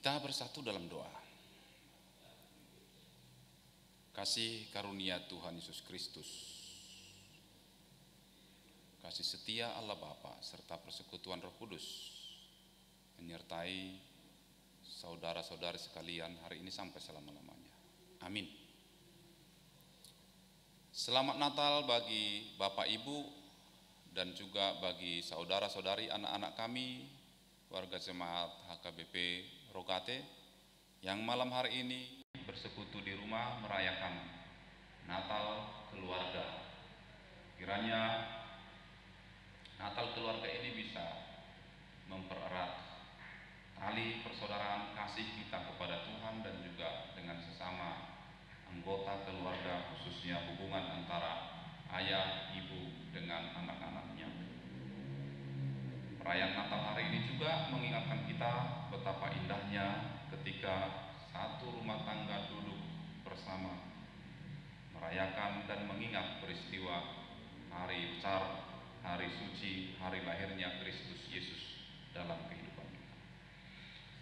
Kita bersatu dalam doa. Kasih karunia Tuhan Yesus Kristus, kasih setia Allah Bapa serta persekutuan Roh Kudus menyertai saudara-saudari sekalian hari ini sampai selama-lamanya. Amin. Selamat Natal bagi Bapak Ibu dan juga bagi saudara-saudari anak-anak kami, warga jemaat HKBP Rogate yang malam hari ini bersekutu di rumah merayakan Natal keluarga. Kiranya Natal keluarga ini bisa mempererat tali persaudaraan kasih kita kepada Tuhan dan juga dengan sesama anggota keluarga, khususnya hubungan antara ayah, ibu dengan anak-anaknya. Perayaan Natal hari ini juga mengingatkan kita betapa indahnya ketika satu rumah tangga duduk bersama merayakan dan mengingat peristiwa hari besar, hari suci, hari lahirnya Kristus Yesus dalam kehidupan kita.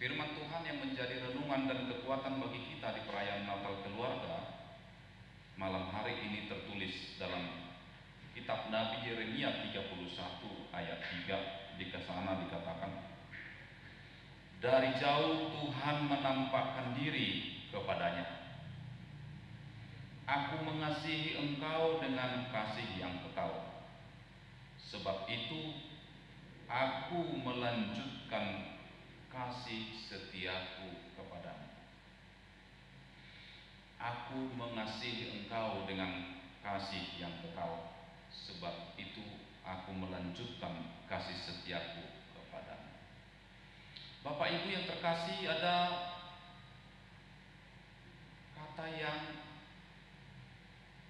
Firman Tuhan yang menjadi renungan dan kekuatan bagi kita di perayaan Natal keluarga malam hari ini tertulis dalam kitab Nabi Yeremia 31 ayat 3. Di sana dikatakan, dari jauh Tuhan menampakkan diri kepadanya. Aku mengasihi engkau dengan kasih yang kekal. Sebab itu aku melanjutkan kasih setiaku kepadamu. Aku mengasihi engkau dengan kasih yang kekal. Sebab itu aku melanjutkan kasih setiaku kepadamu. Bapak Ibu yang terkasih, ada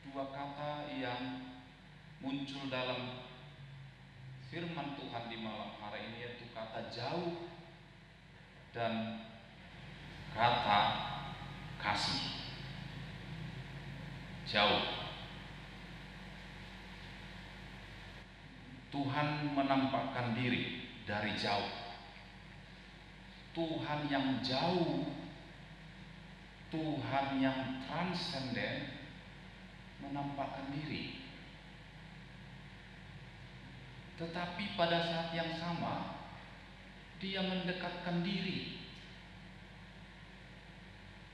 dua kata yang muncul dalam firman Tuhan di malam hari ini, yaitu kata jauh dan kata kasih. Jauh. Tuhan menampakkan diri dari jauh. Tuhan yang jauh, Tuhan yang transenden menampakkan diri. Tetapi pada saat yang sama Dia mendekatkan diri.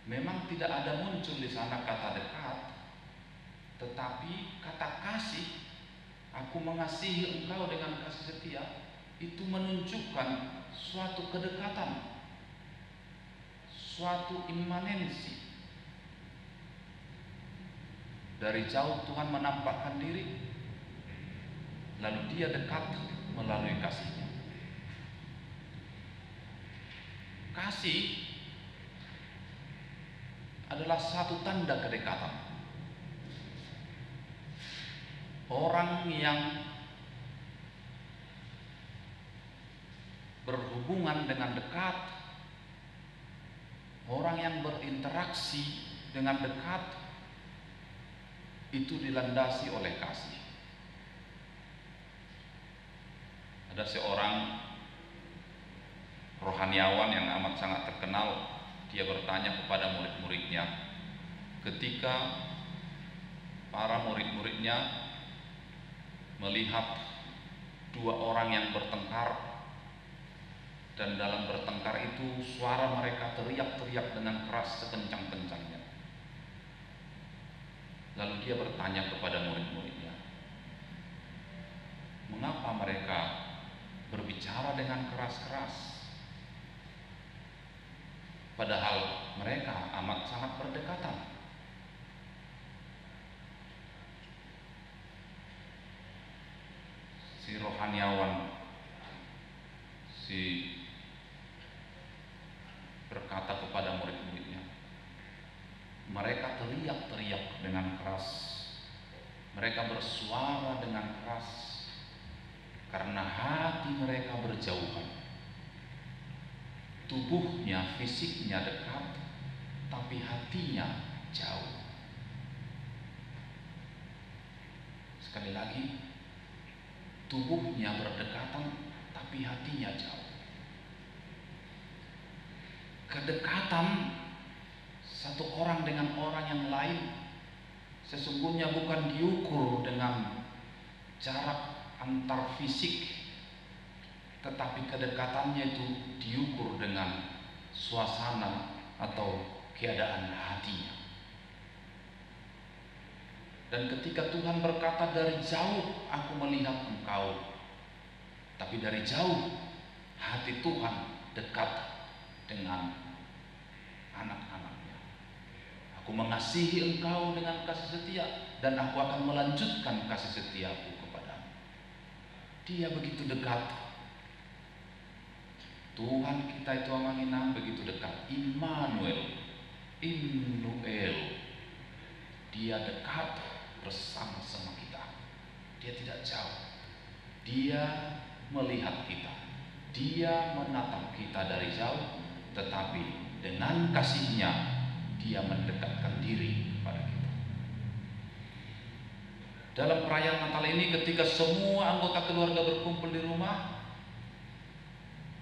Memang tidak ada muncul di sana kata dekat, tetapi kata kasih. Aku mengasihi engkau dengan kasih setia, itu menunjukkan suatu kedekatan, suatu imanensi. Dari jauh Tuhan menampakkan diri, lalu Dia dekat melalui kasih-Nya. Kasih adalah satu tanda kedekatan. Orang yang berhubungan dengan dekat, orang yang berinteraksi dengan dekat, itu dilandasi oleh kasih. Ada seorang rohaniawan yang amat sangat terkenal. Dia bertanya kepada murid-muridnya ketika para murid-muridnya melihat dua orang yang bertengkar, dan dalam bertengkar itu suara mereka teriak-teriak dengan keras sekencang-kencangnya. Lalu dia bertanya kepada murid-muridnya, mengapa mereka berbicara dengan keras-keras, padahal mereka amat sangat berdekatan? Si rohaniawan berkata kepada murid-muridnya, mereka teriak-teriak dengan keras, mereka bersuara dengan keras karena hati mereka berjauhan. Tubuhnya, fisiknya dekat, tapi hatinya jauh. Sekali lagi, tubuhnya berdekatan, tapi hatinya jauh. kedekatan satu orang dengan orang yang lain sesungguhnya bukan diukur dengan jarak antar fisik, tetapi kedekatannya itu diukur dengan suasana atau keadaan hatinya. Dan ketika Tuhan berkata, dari jauh aku melihat engkau, tapi dari jauh hati Tuhan dekat dengan anak-anaknya. Aku mengasihi engkau dengan kasih setia, dan aku akan melanjutkan kasih setiaku kepadamu. Dia begitu dekat. Tuhan kita itu Amanginam begitu dekat. Immanuel, dia dekat bersama-sama kita. Dia tidak jauh. Dia melihat kita. Dia menatap kita dari jauh, tetapi dengan kasih-Nya Dia mendekatkan diri pada kita. Dalam perayaan Natal ini, ketika semua anggota keluarga berkumpul di rumah,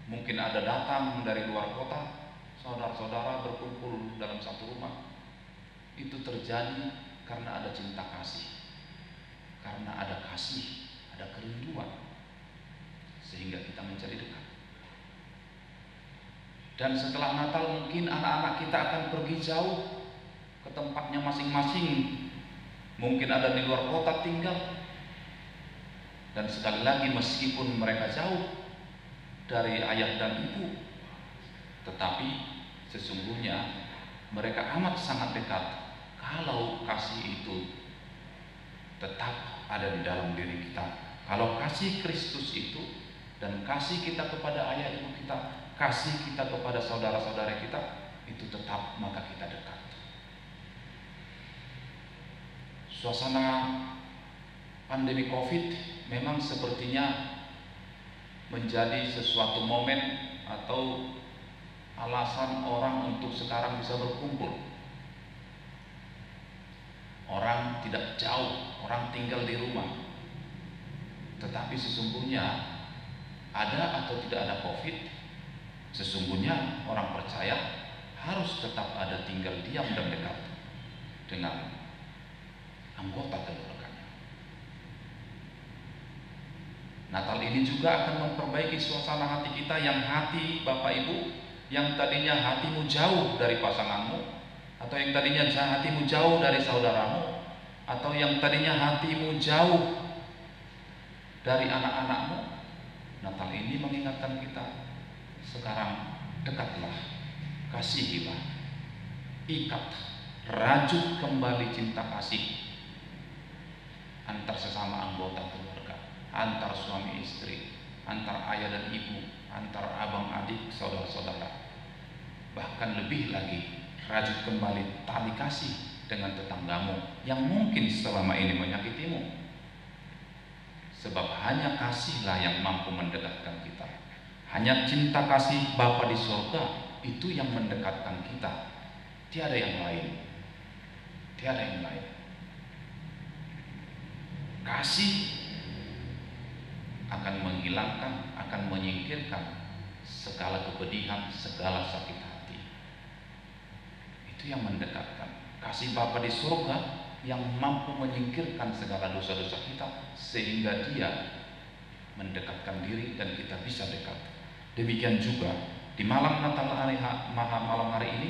mungkin ada datang dari luar kota, saudara-saudara berkumpul dalam satu rumah. Itu terjadi karena ada cinta kasih, karena ada kasih, ada kerinduan, sehingga kita menjadi dekat. Dan setelah Natal mungkin anak-anak kita akan pergi jauh ke tempatnya masing-masing. Mungkin ada di luar kota tinggal. Dan sekali lagi, meskipun mereka jauh dari ayah dan ibu, tetapi sesungguhnya mereka amat sangat dekat kalau kasih itu tetap ada di dalam diri kita. Kalau kasih Kristus itu dan kasih kita kepada ayah ibu kita, kasih kita kepada saudara-saudara kita itu tetap, maka kita dekat. Suasana pandemi Covid memang sepertinya menjadi sesuatu momen atau alasan orang untuk sekarang bisa berkumpul. Orang tidak jauh, orang tinggal di rumah. Tetapi sesungguhnya ada atau tidak ada Covid, sesungguhnya orang percaya harus tetap ada tinggal diam dan dekat dengan anggota keluarganya. Natal ini juga akan memperbaiki suasana hati kita, yang hati Bapak Ibu yang tadinya hatimu jauh dari pasanganmu, atau yang tadinya hatimu jauh dari saudaramu, atau yang tadinya hatimu jauh dari anak-anakmu. Natal ini mengingatkan kita, sekarang dekatlah, kasihilah, ikat, rajut kembali cinta kasih antar sesama anggota keluarga, antar suami istri, antar ayah dan ibu, antar abang adik, saudara-saudara. Bahkan lebih lagi, rajut kembali tali kasih dengan tetanggamu yang mungkin selama ini menyakitimu. Sebab hanya kasihlah yang mampu mendekatkan kita. Hanya cinta kasih Bapa di surga itu yang mendekatkan kita. Tiada yang lain. Tiada yang lain. Kasih akan menghilangkan, akan menyingkirkan segala kepedihan, segala sakit hati. Itu yang mendekatkan. Kasih Bapa di surga yang mampu menyingkirkan segala dosa-dosa kita, sehingga Dia mendekatkan diri dan kita bisa dekat. Demikian juga di malam Natal malam hari ini,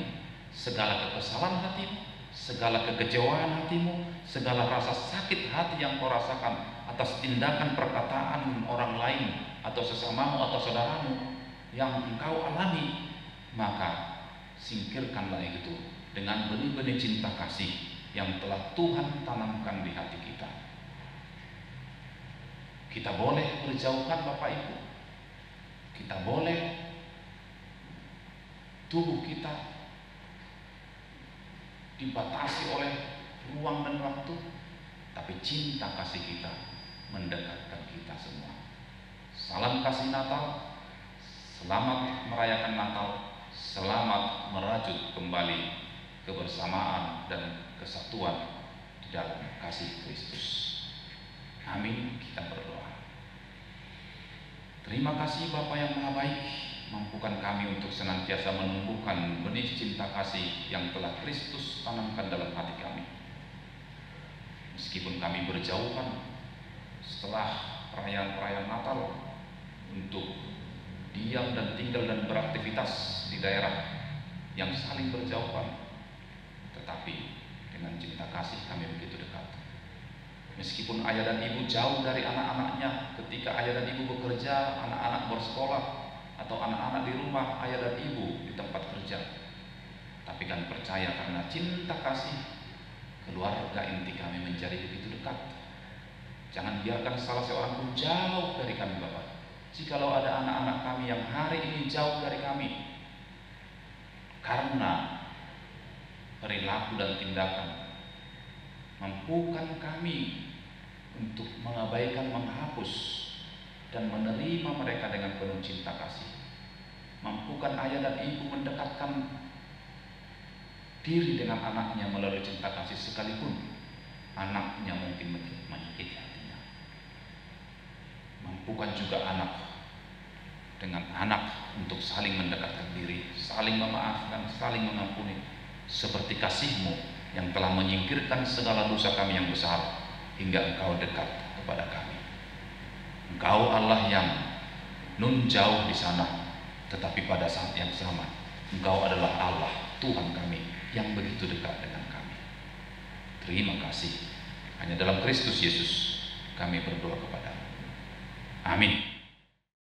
segala kekesalan hatimu, segala kekecewaan hatimu, segala rasa sakit hati yang kau rasakan atas tindakan perkataan orang lain atau sesamamu atau saudaramu yang engkau alami, maka singkirkanlah itu dengan benih-benih cinta kasih yang telah Tuhan tanamkan di hati kita. Kita boleh berjauhan Bapak Ibu, kita boleh tubuh kita dibatasi oleh ruang dan waktu, tapi cinta kasih kita mendekatkan kita semua. Salam kasih Natal, selamat merayakan Natal, selamat merajut kembali kebersamaan dan kesatuan di dalam kasih Kristus. Amin. Kita berdoa. Terima kasih Bapa yang Maha Baik, mampukan kami untuk senantiasa menumbuhkan benih cinta kasih yang telah Kristus tanamkan dalam hati kami. Meskipun kami berjauhan setelah perayaan-perayaan Natal untuk diam dan tinggal dan beraktivitas di daerah yang saling berjauhan, tetapi dengan cinta kasih kami begitu dekat. Meskipun ayah dan ibu jauh dari anak-anaknya, ketika ayah dan ibu bekerja, anak-anak bersekolah, atau anak-anak di rumah ayah dan ibu di tempat kerja, tapi kami percaya karena cinta kasih keluarga inti kami menjadi begitu dekat. Jangan biarkan salah seorang pun jauh dari kami, Bapak. Jikalau ada anak-anak kami yang hari ini jauh dari kami karena perilaku dan tindakan, mampukan kami untuk mengabaikan, menghapus, dan menerima mereka dengan penuh cinta kasih. Mampukan ayah dan ibu mendekatkan diri dengan anaknya melalui cinta kasih, sekalipun anaknya mungkin menyakiti hatinya. Mampukan juga anak dengan anak untuk saling mendekatkan diri, saling memaafkan, saling mengampuni, seperti kasih-Mu yang telah menyingkirkan segala dosa kami yang besar hingga Engkau dekat kepada kami. Engkau Allah yang nun jauh di sana, tetapi pada saat yang sama Engkau adalah Allah, Tuhan kami yang begitu dekat dengan kami. Terima kasih. Hanya dalam Kristus Yesus kami berdoa kepada-Mu. Amin.